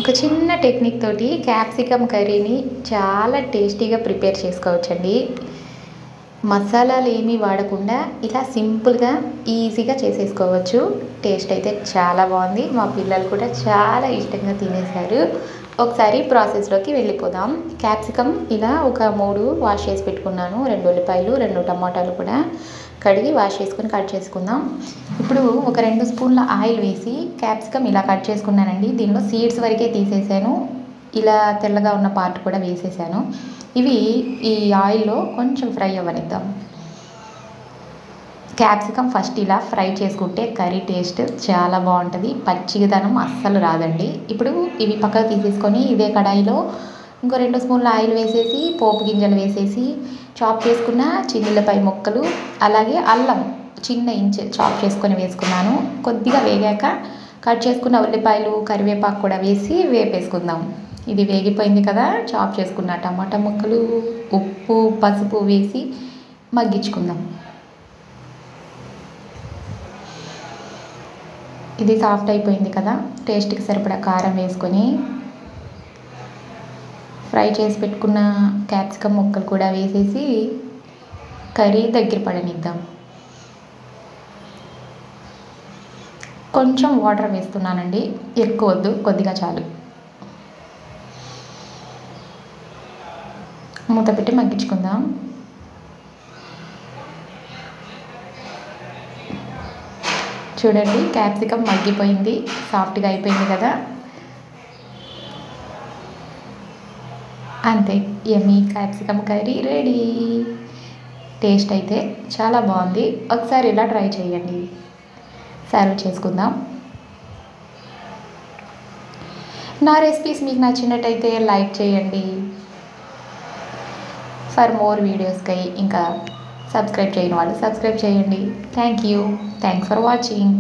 ఒక చిన్న టెక్నిక్ తోటి క్యాప్సికమ్ కర్రీని చాలా టేస్టీగా ప్రిపేర్ చేసుకోవచ్చండి. మసాలాలు ఏమీ వాడకుండా ఇలా సింపుల్గా ఈజీగా చేసేసుకోవచ్చు. టేస్ట్ అయితే చాలా బాగుంది. మా పిల్లలు కూడా చాలా ఇష్టంగా తినేశారు. ఒకసారి ప్రాసెస్లోకి వెళ్ళిపోదాం. క్యాప్సికమ్ ఇలా ఒక 3 వాష్ చేసి పెట్టుకున్నాను. 2 ఉల్లిపాయలు, 2 టమాటాలు కూడా కడిగి వాష్ చేసుకొని కట్ చేసుకుందాం. ఇప్పుడు ఒక 2 స్పూన్ల ఆయిల్ వేసి క్యాప్సికమ్ ఇలా కట్ చేసుకున్నానండి. దీనిలో సీడ్స్ వరకే తీసేసాను. ఇలా తెల్లగా ఉన్న పార్ట్ కూడా వేసేసాను. ఇవి ఈ ఆయిల్లో కొంచెం ఫ్రై అవ్వనిద్దాం. క్యాప్సికమ్ ఫస్ట్ ఇలా ఫ్రై చేసుకుంటే కర్రీ టేస్ట్ చాలా బాగుంటుంది. పచ్చిదనం అస్సలు రాదండి. ఇప్పుడు ఇవి పక్కకు తీసేసుకొని ఇదే కడాయిలో ఇంకో 2 స్పూన్ల ఆయిల్ వేసేసి పోపు గింజలు వేసేసి చాప్ చేసుకున్న చిన్నులపై ముక్కలు అలాగే అల్లం చిన్న ఇంచు చాప్ చేసుకొని వేసుకున్నాను. కొద్దిగా వేగాక కట్ చేసుకున్న ఉల్లిపాయలు కరివేపాకు కూడా వేసి వేపేసుకుందాం. ఇది వేగిపోయింది కదా. చాప్ చేసుకున్న టమాటా ముక్కలు ఉప్పు పసుపు వేసి మగ్గించుకుందాం. ఇది సాఫ్ట్ అయిపోయింది కదా. టేస్ట్కి సరిపడా కారం వేసుకొని ఫ్రై చేసి పెట్టుకున్న క్యాప్సికమ్ ముక్కలు కూడా వేసేసి కర్రీ దగ్గర పడనిద్దాం. కొంచెం వాటర్ వేస్తున్నానండి, ఎక్కువ వద్దు, కొద్దిగా చాలు. మూత పెట్టి మగ్గించుకుందాం. చూడండి క్యాప్సికమ్ మగ్గిపోయింది, సాఫ్ట్గా అయిపోయింది కదా. అంతే, యమ్మీ క్యాప్సికమ్ కర్రీ రెడీ. టేస్ట్ అయితే చాలా బాగుంది. ఒకసారి ఇలా ట్రై చేయండి. సర్వ్ చేసుకుందాం. నా రెసిపీస్ మీకు నచ్చినట్టయితే లైక్ చేయండి. ఫర్ మోర్ వీడియోస్కై ఇంకా సబ్స్క్రైబ్ చేయని వాళ్ళు సబ్స్క్రైబ్ చేయండి. Thanks for watching.